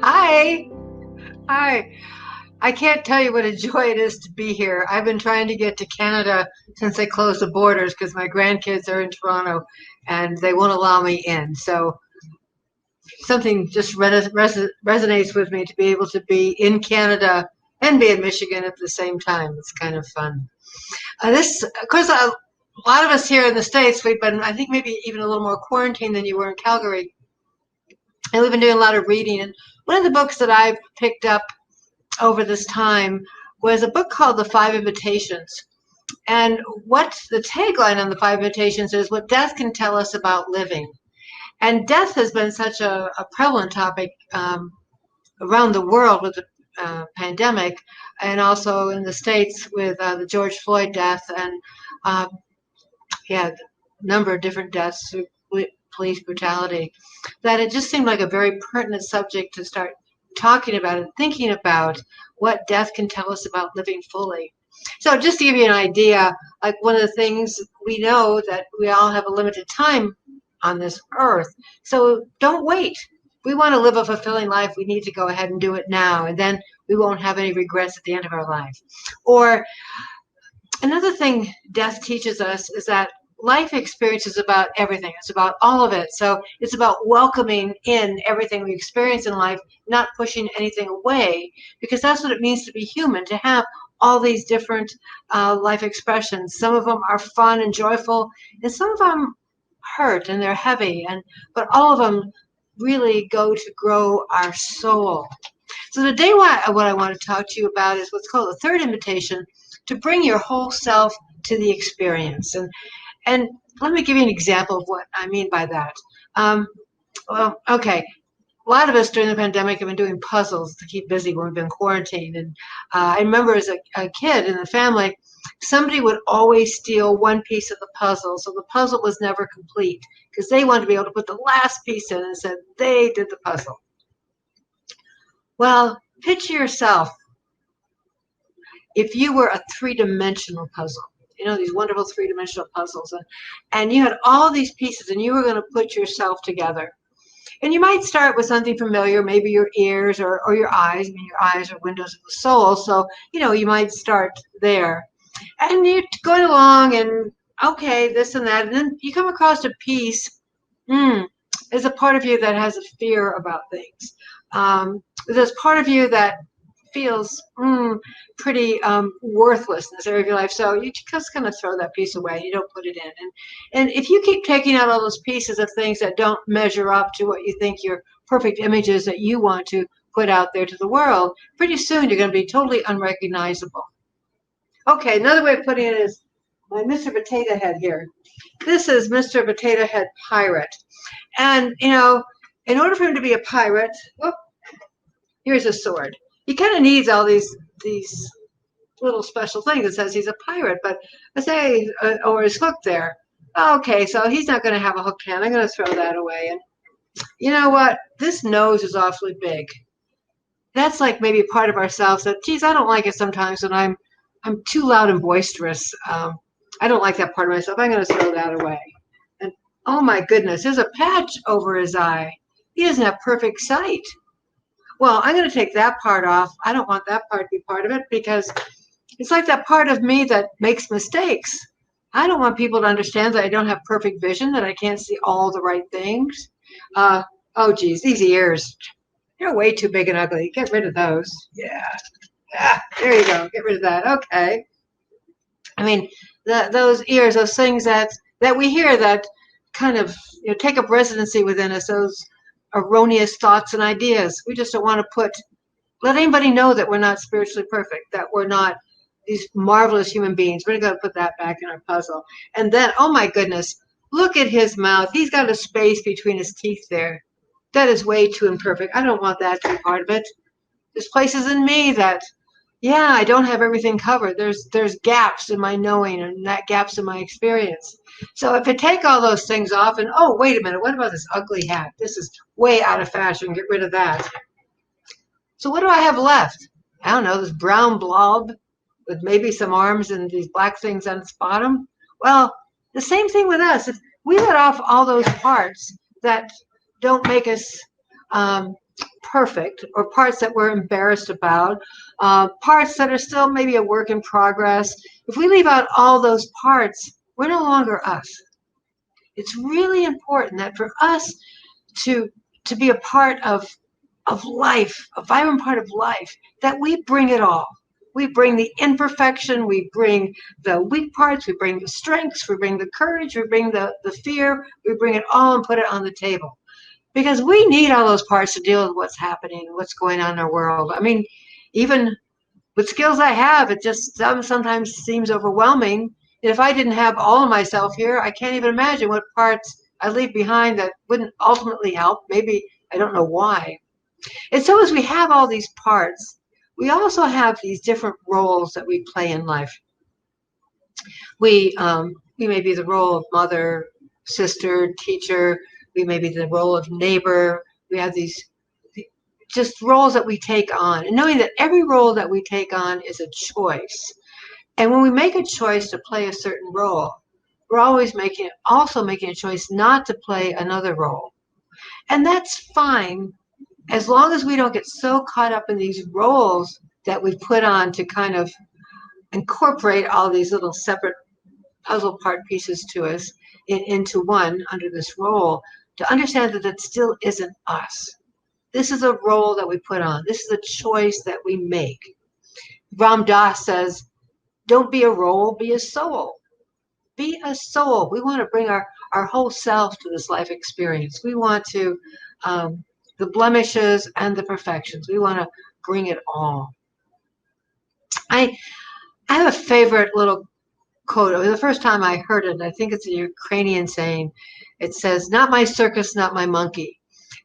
Hi. Hi. I can't tell you what a joy it is to be here. I've been trying to get to Canada since they closed the borders because my grandkids are in Toronto and they won't allow me in. So something just resonates with me to be able to be in Canada and be in Michigan at the same time. It's kind of fun. Of course, a lot of us here in the States, we've been, I think, maybe even a little more quarantined than you were in Calgary. And we've been doing a lot of reading. And one of the books that I've picked up over this time was a book called The Five Invitations. And what the tagline on The Five Invitations is what death can tell us about living. And death has been such a prevalent topic around the world with the pandemic, and also in the States with the George Floyd death, and um, yeah, a number of different deaths through police brutality, that it just seemed like a very pertinent subject to start talking about and thinking about what death can tell us about living fully. So just to give you an idea, like one of the things we know that we all have a limited time on this earth. So don't wait. If we want to live a fulfilling life, we need to go ahead and do it now, and then we won't have any regrets at the end of our life. Or another thing death teaches us is that life experience is about everything. It's about all of it. So it's about welcoming in everything we experience in life, not pushing anything away, because that's what it means to be human, to have all these different life expressions. Some of them are fun and joyful, and some of them hurt and they're heavy, but all of them really go to grow our soul. So today, what I want to talk to you about is what's called the third invitation, to bring your whole self to the experience. And let me give you an example of what I mean by that. Um, well, okay, a lot of us during the pandemic have been doing puzzles to keep busy when we've been quarantined. And I remember as a kid in the family, somebody would always steal one piece of the puzzle, so the puzzle was never complete because they wanted to be able to put the last piece in and said they did the puzzle. Well, picture yourself if you were a three-dimensional puzzle, you know, these wonderful three-dimensional puzzles, and you had all these pieces and you were going to put yourself together. And you might start with something familiar, maybe your ears or your eyes. I mean, your eyes are windows of the soul, so, you know, you might start there. And you're going along and, okay, this and that, and then you come across a piece. There's a part of you that has a fear about things. There's part of you that feels pretty worthless in this area of your life. So you just kind of throw that piece away. You don't put it in. And if you keep taking out all those pieces of things that don't measure up to what you think your perfect image is that you want to put out there to the world, pretty soon you're going to be totally unrecognizable. Okay, another way of putting it is my Mr. Potato Head here. This is Mr. Potato Head Pirate. And, you know, in order for him to be a pirate, whoop, here's a sword. He kind of needs all these little special thing that says he's a pirate, but I say, or his hook there. Okay, so he's not going to have a hook hand. I'm going to throw that away. And you know what? This nose is awfully big. That's like maybe part of ourselves that, geez, I don't like it sometimes when I'm too loud and boisterous. I don't like that part of myself. I'm going to throw that away. And oh my goodness, there's a patch over his eye. He doesn't have perfect sight. Well, I'm going to take that part off. I don't want that part to be part of it because it's like that part of me that makes mistakes. I don't want people to understand that I don't have perfect vision, that I can't see all the right things. Oh, geez, these ears, they're way too big and ugly. Get rid of those. Yeah. There you go. Get rid of that. Okay. I mean, those ears, those things that we hear that kind of take up residency within us, those erroneous thoughts and ideas. We just don't want to let anybody know that we're not spiritually perfect, that we're not these marvelous human beings. We're going to put that back in our puzzle. And then, oh my goodness, look at his mouth. He's got a space between his teeth there. That is way too imperfect. I don't want that to be part of it. There's places in me that, yeah, I don't have everything covered. There's gaps in my knowing and that gaps in my experience. So if I take all those things off and, oh, wait a minute, what about this ugly hat? This is way out of fashion. Get rid of that. So what do I have left? I don't know, this brown blob with maybe some arms and these black things on its bottom. Well, the same thing with us. If we let off all those parts that don't make us perfect, or parts that we're embarrassed about, parts that are still maybe a work in progress. If we leave out all those parts, we're no longer us. It's really important that for us to be a part of life, a vibrant part of life, that we bring it all. We bring the imperfection, we bring the weak parts, we bring the strengths, we bring the courage, we bring the fear, we bring it all and put it on the table. Because we need all those parts to deal with what's happening, what's going on in our world. I mean, even with skills I have, it just sometimes seems overwhelming. And if I didn't have all of myself here, I can't even imagine what parts I leave behind that wouldn't ultimately help. Maybe I don't know why. And so as we have all these parts, we also have these different roles that we play in life. We may be the role of mother, sister, teacher. We may be the role of neighbor. We have these just roles that we take on, and knowing that every role that we take on is a choice. And when we make a choice to play a certain role, we're always also making a choice not to play another role. And that's fine as long as we don't get so caught up in these roles that we put on to kind of incorporate all these little separate puzzle part pieces to us into one under this role, to understand that that still isn't us. This is a role that we put on. This is a choice that we make. Ram Dass says, don't be a role, be a soul. Be a soul. We want to bring our whole self to this life experience. We want to, the blemishes and the perfections, we want to bring it all. I have a favorite little quote. It was the first time I heard it. I think it's a Ukrainian saying. It says, not my circus, not my monkey,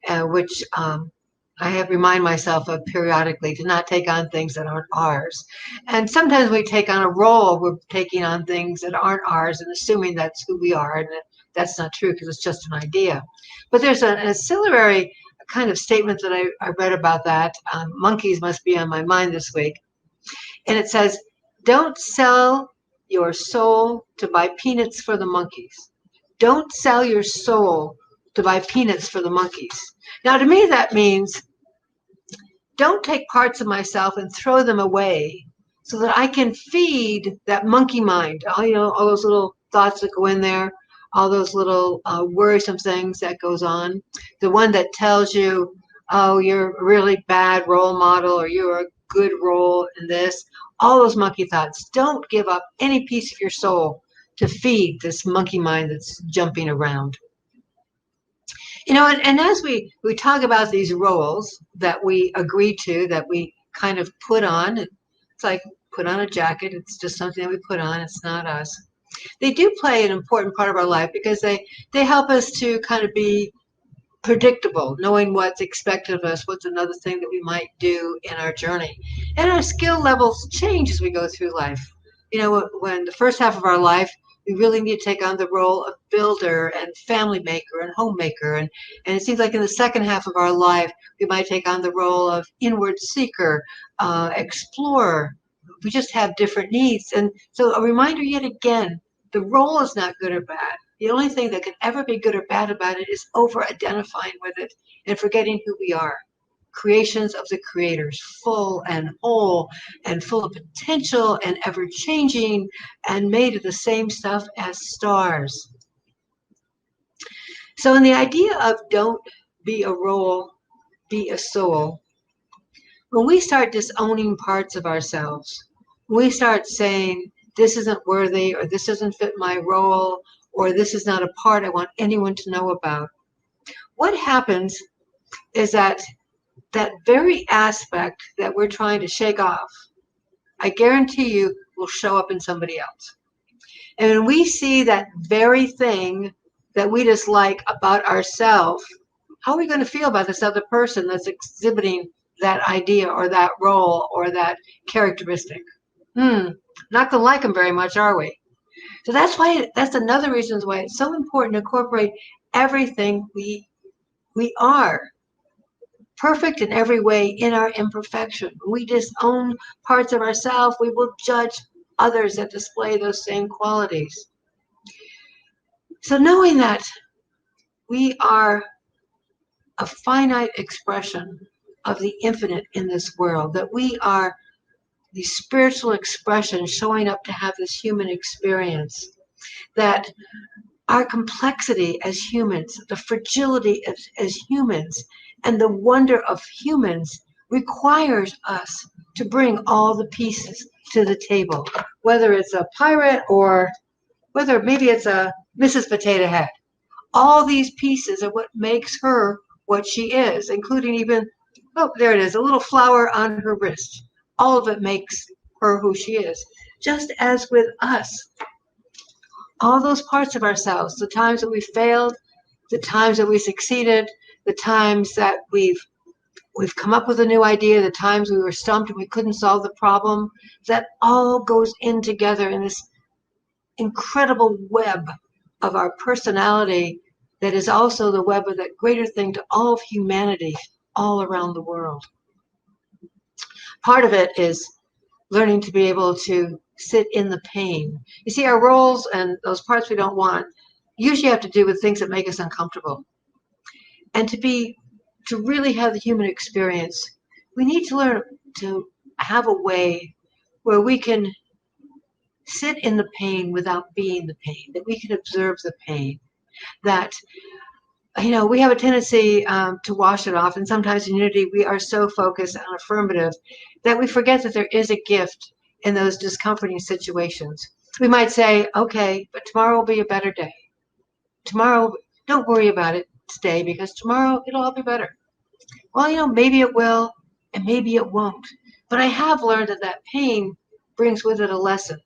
which I have remind myself of periodically, to not take on things that aren't ours. And sometimes we take on a role, we're taking on things that aren't ours and assuming that's who we are. And that's not true because it's just an idea. But there's an ancillary kind of statement that I read about that. Monkeys must be on my mind this week. And it says, don't sell your soul to buy peanuts for the monkeys. Don't sell your soul to buy peanuts for the monkeys. Now, to me, that means don't take parts of myself and throw them away so that I can feed that monkey mind, all those little thoughts that go in there, all those little worrisome things that goes on. The one that tells you, oh, you're a really bad role model, or you're a good role in this. All those monkey thoughts. Don't give up any piece of your soul to feed this monkey mind that's jumping around. And as we talk about these roles that we agree to, that we kind of put on, it's like put on a jacket. It's just something that we put on. It's not us. They do play an important part of our life because they help us to kind of be predictable, knowing what's expected of us, what's another thing that we might do in our journey. And our skill levels change as we go through life. When the first half of our life, we really need to take on the role of builder and family maker and homemaker. And it seems like in the second half of our life, we might take on the role of inward seeker, explorer. We just have different needs. And so a reminder yet again, the role is not good or bad. The only thing that can ever be good or bad about it is over-identifying with it and forgetting who we are. Creations of the creators, full and whole and full of potential and ever-changing and made of the same stuff as stars. So in the idea of don't be a role, be a soul, when we start disowning parts of ourselves, when we start saying, this isn't worthy, or this doesn't fit my role, or this is not a part I want anyone to know about, what happens is that very aspect that we're trying to shake off, I guarantee you, will show up in somebody else. And when we see that very thing that we dislike about ourselves, how are we going to feel about this other person that's exhibiting that idea or that role or that characteristic? Not going to like them very much, are we? So that's another reason why it's so important to incorporate everything we are. Perfect in every way in our imperfection. We disown parts of ourselves. We will judge others that display those same qualities. So knowing that we are a finite expression of the infinite in this world, that we are the spiritual expression showing up to have this human experience, that our complexity as humans, the fragility as humans, and the wonder of humans requires us to bring all the pieces to the table, whether it's a pirate or whether maybe it's a Mrs. Potato Head. All these pieces are what makes her what she is, including even, oh, there it is, a little flower on her wrist. All of it makes her who she is. Just as with us, all those parts of ourselves, the times that we failed, the times that we succeeded, the times that we've come up with a new idea, the times we were stumped and we couldn't solve the problem, that all goes in together in this incredible web of our personality that is also the web of that greater thing to all of humanity all around the world. Part of it is learning to be able to sit in the pain. You see, our roles and those parts we don't want usually have to do with things that make us uncomfortable. And to really have the human experience, we need to learn to have a way where we can sit in the pain without being the pain, that we can observe the pain, that we have a tendency to wash it off. And sometimes in unity, we are so focused on affirmative that we forget that there is a gift in those discomforting situations. We might say, okay, but tomorrow will be a better day. Tomorrow, don't worry about it today because tomorrow it'll all be better. Well, maybe it will and maybe it won't. But I have learned that pain brings with it a lesson,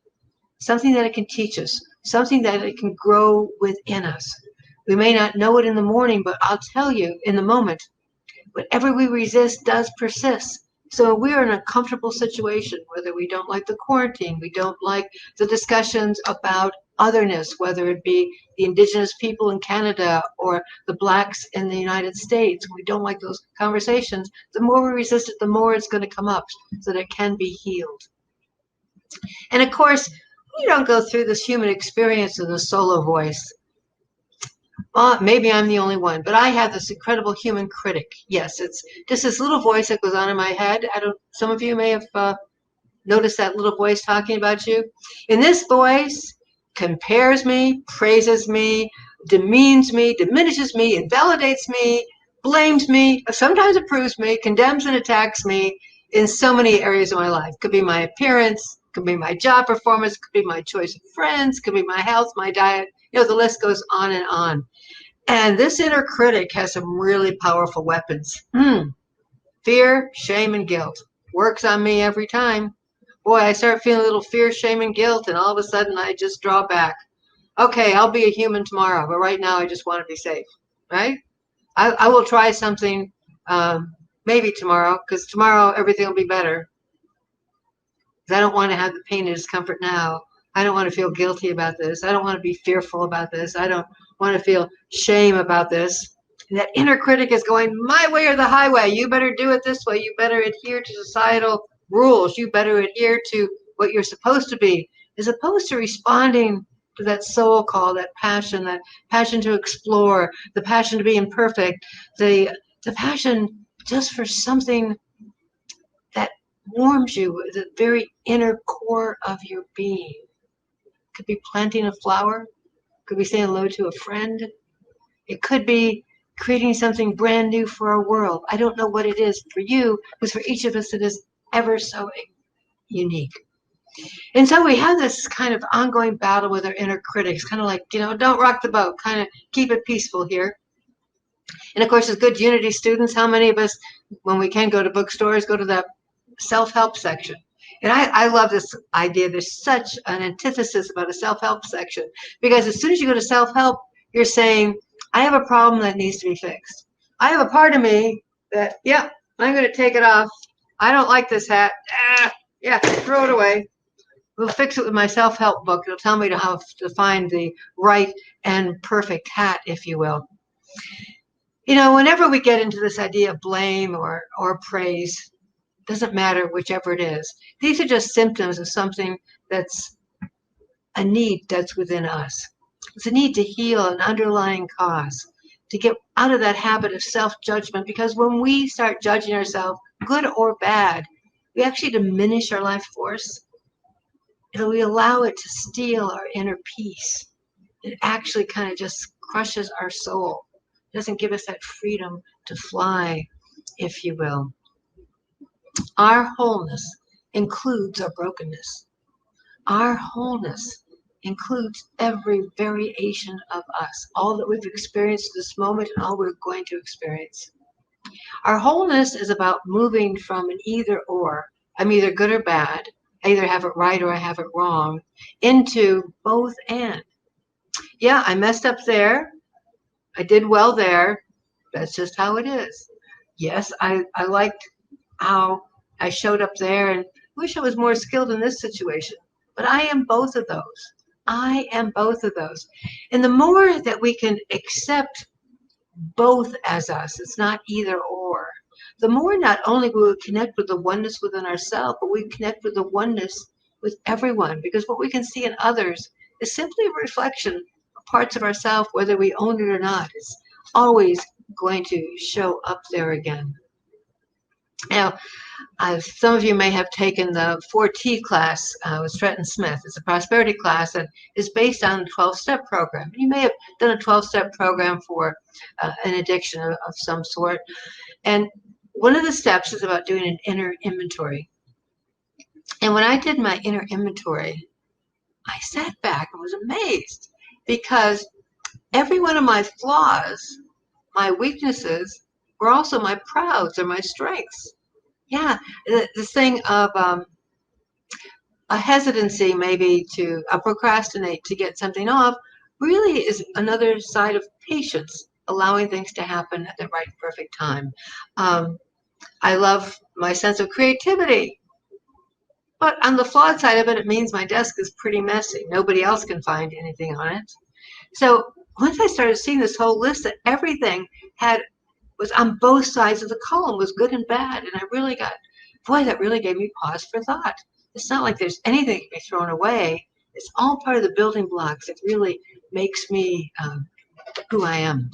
something that it can teach us, something that it can grow within us. We may not know it in the morning, but I'll tell you in the moment, whatever we resist does persist. So we're in a comfortable situation, whether we don't like the quarantine, we don't like the discussions about otherness, whether it be the indigenous people in Canada or the blacks in the United States. We don't like those conversations. The more we resist it, the more it's going to come up so that it can be healed. And of course, you don't go through this human experience with a solo voice. Well, maybe I'm the only one, but I have this incredible human critic. Yes, it's just this little voice that goes on in my head. Some of you may have noticed that little voice talking about you. And this voice compares me, praises me, demeans me, diminishes me, invalidates me, blames me, sometimes approves me, condemns and attacks me in so many areas of my life. Could be my appearance, could be my job performance, could be my choice of friends, could be my health, my diet. The list goes on and on. And this inner critic has some really powerful weapons. Fear, shame, and guilt. Works on me every time. Boy, I start feeling a little fear, shame, and guilt, and all of a sudden I just draw back. Okay, I'll be a human tomorrow, but right now I just want to be safe, right? I will try something maybe tomorrow, because tomorrow everything will be better. Because I don't want to have the pain and discomfort now. I don't want to feel guilty about this. I don't want to be fearful about this. I don't want to feel shame about this. And that inner critic is going, my way or the highway. You better do it this way. You better adhere to societal rules. You better adhere to what you're supposed to be, as opposed to responding to that soul call, that passion to explore, the passion to be imperfect, the passion just for something that warms you at the very inner core of your being. Could be planting a flower. Could be saying hello to a friend. It could be creating something brand new for our world. I don't know what it is for you, because for each of us it is ever so unique. And so we have this kind of ongoing battle with our inner critics, kind of like, don't rock the boat, kind of keep it peaceful here. And of course, as good Unity students, how many of us, when we can go to bookstores, go to the self-help section? And I love this idea. There's such an antithesis about a self-help section, because as soon as you go to self-help, you're saying, I have a problem that needs to be fixed. I have a part of me that, yeah, I'm going to take it off. I don't like this hat. Yeah, throw it away. We'll fix it with my self-help book. It'll tell me how to find the right and perfect hat, if you will. Whenever we get into this idea of blame or praise, doesn't matter whichever it is. These are just symptoms of something that's a need that's within us. It's a need to heal an underlying cause. to get out of that habit of self-judgment, because when we start judging ourselves, good or bad, we actually diminish our life force. And we allow it to steal our inner peace. It actually kind of just crushes our soul. It doesn't give us that freedom to fly, if you will. Our wholeness includes our brokenness. Our wholeness includes every variation of us, all that we've experienced this moment and all we're going to experience. Our wholeness is about moving from an either or, I'm either good or bad, I either have it right or I have it wrong, into both and. Yeah, I messed up there. I did well there. That's just how it is. Yes, I liked how I showed up there and wish I was more skilled in this situation. But I am both of those. I am both of those. And the more that we can accept both as us, it's not either or, the more not only will we connect with the oneness within ourselves, but we connect with the oneness with everyone. Because what we can see in others is simply a reflection of parts of ourselves, whether we own it or not. It's always going to show up there again. Now, some of you may have taken the 4T class with Stretton Smith. It's a prosperity class and is based on a 12-step program. You may have done a 12-step program for an addiction of some sort. And one of the steps is about doing an inner inventory. And when I did my inner inventory, I sat back and was amazed, because every one of my flaws, my weaknesses, were also my prouds or my strengths. Yeah, the thing of a hesitancy maybe to procrastinate to get something off really is another side of patience, allowing things to happen at the right perfect time. I love my sense of creativity, but on the flawed side of it, it means my desk is pretty messy. Nobody else can find anything on it. So once I started seeing this whole list that everything was on both sides of the column, was good and bad, and I really got, boy, that really gave me pause for thought. It's not like there's anything that can be thrown away. It's all part of the building blocks that really makes me who I am.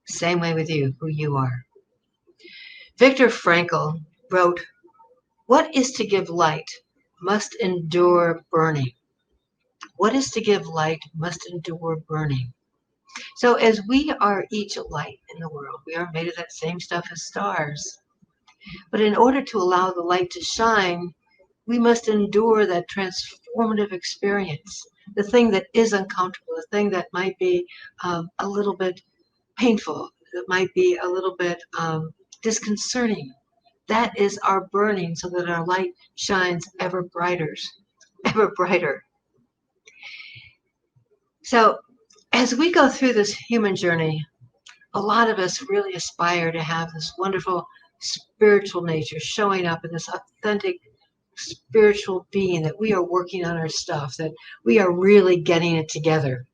Same way with you, who you are. Viktor Frankl wrote, "What is to give light must endure burning. What is to give light must endure burning." So as we are each a light in the world, we are made of that same stuff as stars. But in order to allow the light to shine, we must endure that transformative experience, the thing that is uncomfortable, the thing that might be a little bit painful, that might be a little bit disconcerting. That is our burning, so that our light shines ever brighter, ever brighter. So as we go through this human journey, a lot of us really aspire to have this wonderful spiritual nature showing up in this authentic spiritual being, that we are working on our stuff, that we are really getting it together.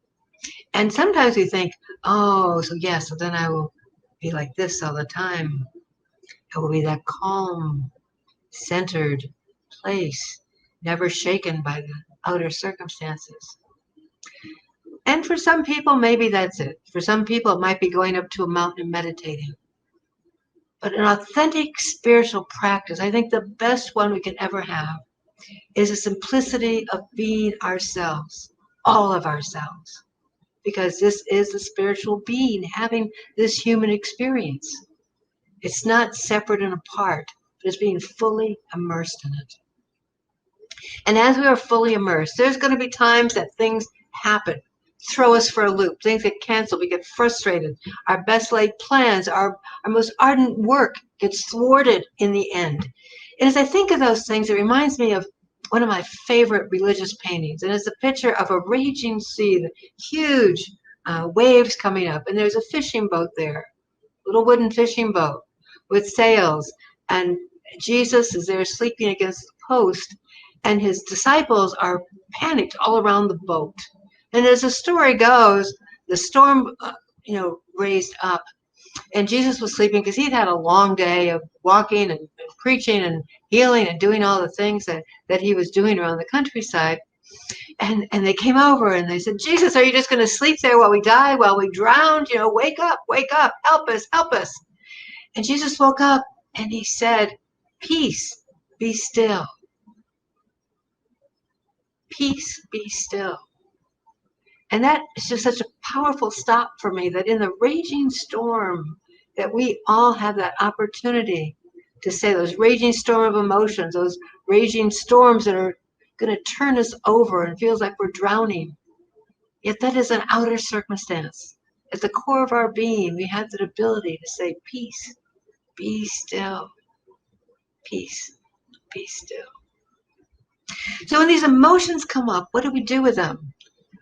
And sometimes we think, oh, so yes, so then I will be like this all the time. I will be that calm, centered place, never shaken by the outer circumstances. And for some people, maybe that's it. For some people, it might be going up to a mountain and meditating. But an authentic spiritual practice, I think the best one we can ever have, is a simplicity of being ourselves, all of ourselves. Because this is a spiritual being having this human experience. It's not separate and apart, but it's being fully immersed in it. And as we are fully immersed, there's going to be times that things happen, throw us for a loop, things get canceled, we get frustrated, our best laid plans, our most ardent work gets thwarted in the end. And as I think of those things, it reminds me of one of my favorite religious paintings, and it's a picture of a raging sea, the huge waves coming up, and there's a fishing boat there, little wooden fishing boat with sails, and Jesus is there sleeping against the post, and his disciples are panicked all around the boat. And as the story goes, the storm, raised up, and Jesus was sleeping because he'd had a long day of walking and preaching and healing and doing all the things that he was doing around the countryside. And they came over and they said, Jesus, are you just going to sleep there while we die, while we drown? You know, wake up, help us, help us. And Jesus woke up and he said, peace, be still. Peace, be still. And that is just such a powerful stop for me, that in the raging storm, that we all have that opportunity to say, those raging storm of emotions, those raging storms that are going to turn us over and feels like we're drowning. Yet that is an outer circumstance. At the core of our being, we have the ability to say, peace, be still. Peace, be still. So when these emotions come up, what do we do with them?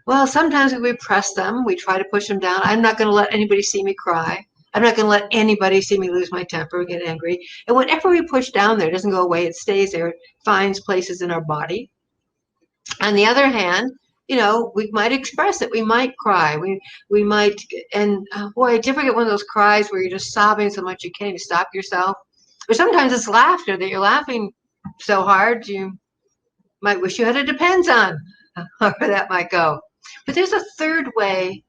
Well, sometimes we repress them. We try to push them down. I'm not going to let anybody see me cry. I'm not going to let anybody see me lose my temper or get angry. And whatever we push down there, it doesn't go away. It stays there. It finds places in our body. On the other hand, you know, we might express it. We might cry. We might, and boy, did you ever get one of those cries where you're just sobbing so much you can't even stop yourself? Or sometimes it's laughter, that you're laughing so hard you might wish you had a Depends on, or that might go. But there's a third way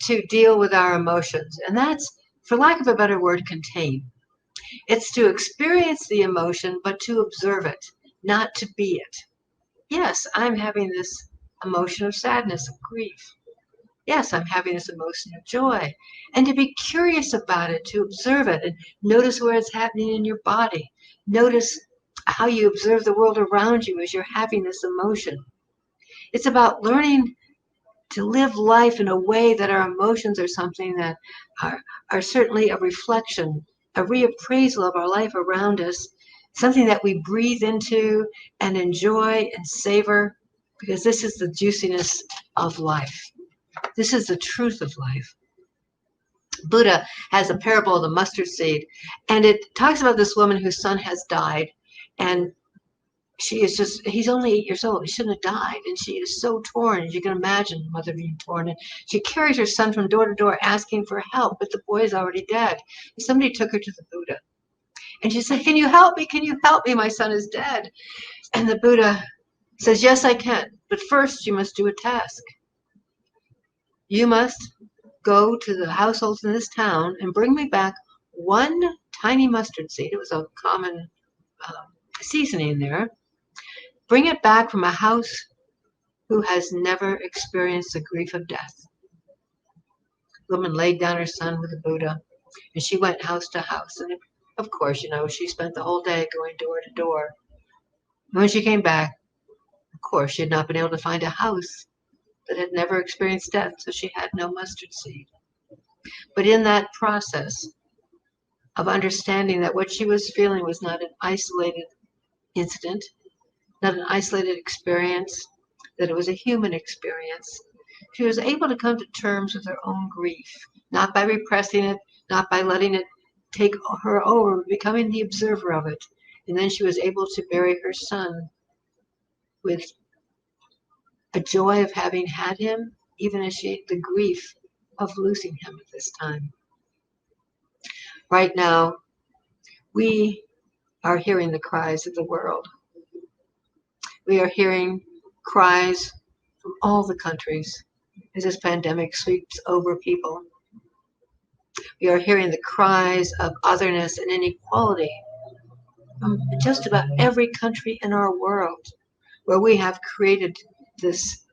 to deal with our emotions, and that's, for lack of a better word, contain. It's to experience the emotion, but to observe it, not to be it. Yes, I'm having this emotion of sadness, of grief. Yes, I'm having this emotion of joy. And to be curious about it, to observe it, and notice where it's happening in your body. Notice how you observe the world around you as you're having this emotion. It's about learning to live life in a way that our emotions are something that are certainly a reflection, a reappraisal of our life around us, something that we breathe into and enjoy and savor, because this is the juiciness of life. This is the truth of life. Buddha has a parable of the mustard seed, and it talks about this woman whose son has died, and he's only 8 years old. He shouldn't have died. And she is so torn, as you can imagine, the mother being torn. And she carries her son from door to door asking for help, but the boy is already dead. And somebody took her to the Buddha. And she said, can you help me? Can you help me? My son is dead. And the Buddha says, yes, I can. But first, you must do a task. You must go to the households in this town and bring me back one tiny mustard seed. It was a common seasoning there. Bring it back from a house who has never experienced the grief of death. The woman laid down her son with the Buddha, and she went house to house. And of course, you know, she spent the whole day going door to door. And when she came back, of course, she had not been able to find a house that had never experienced death, so she had no mustard seed. But in that process of understanding that what she was feeling was not an isolated incident, not an isolated experience, that it was a human experience, she was able to come to terms with her own grief, not by repressing it, not by letting it take her over, but becoming the observer of it. And then she was able to bury her son with a joy of having had him, even as the grief of losing him at this time. Right now, we are hearing the cries of the world. We are hearing cries from all the countries as this pandemic sweeps over people. We are hearing the cries of otherness and inequality from just about every country in our world, where we have created this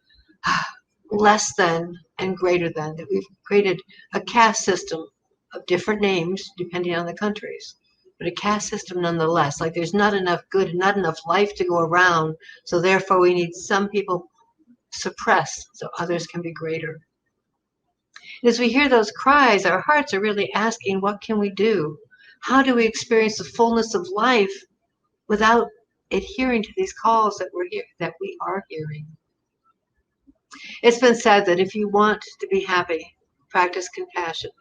less than and greater than, that we've created a caste system of different names depending on the countries, but a caste system nonetheless. Like there's not enough good, not enough life to go around, so therefore we need some people suppressed so others can be greater. And as we hear those cries, our hearts are really asking, what can we do? How do we experience the fullness of life without adhering to these calls that we are hearing? It's been said that if you want to be happy, practice compassion.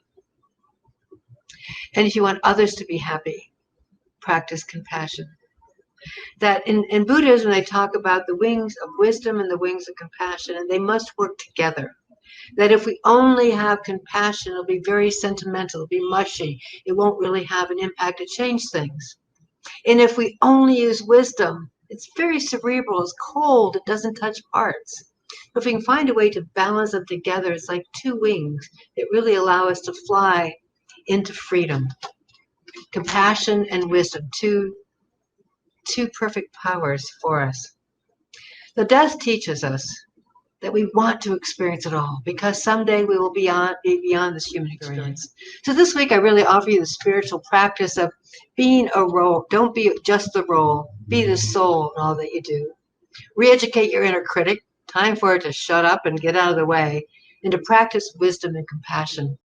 And if you want others to be happy, practice compassion. That in Buddhism, they talk about the wings of wisdom and the wings of compassion, and they must work together. That if we only have compassion, it'll be very sentimental, it'll be mushy. It won't really have an impact to change things. And if we only use wisdom, it's very cerebral, it's cold, it doesn't touch parts. If we can find a way to balance them together, it's like two wings that really allow us to fly into freedom. Compassion and wisdom, two perfect powers for us. The death teaches us that we want to experience it all because someday we will be beyond this human experience. So this week I really offer you the spiritual practice of being a role. Don't be just the role. Be the soul in all that you do. Re-educate your inner critic. Time for it to shut up and get out of the way, and to practice wisdom and compassion.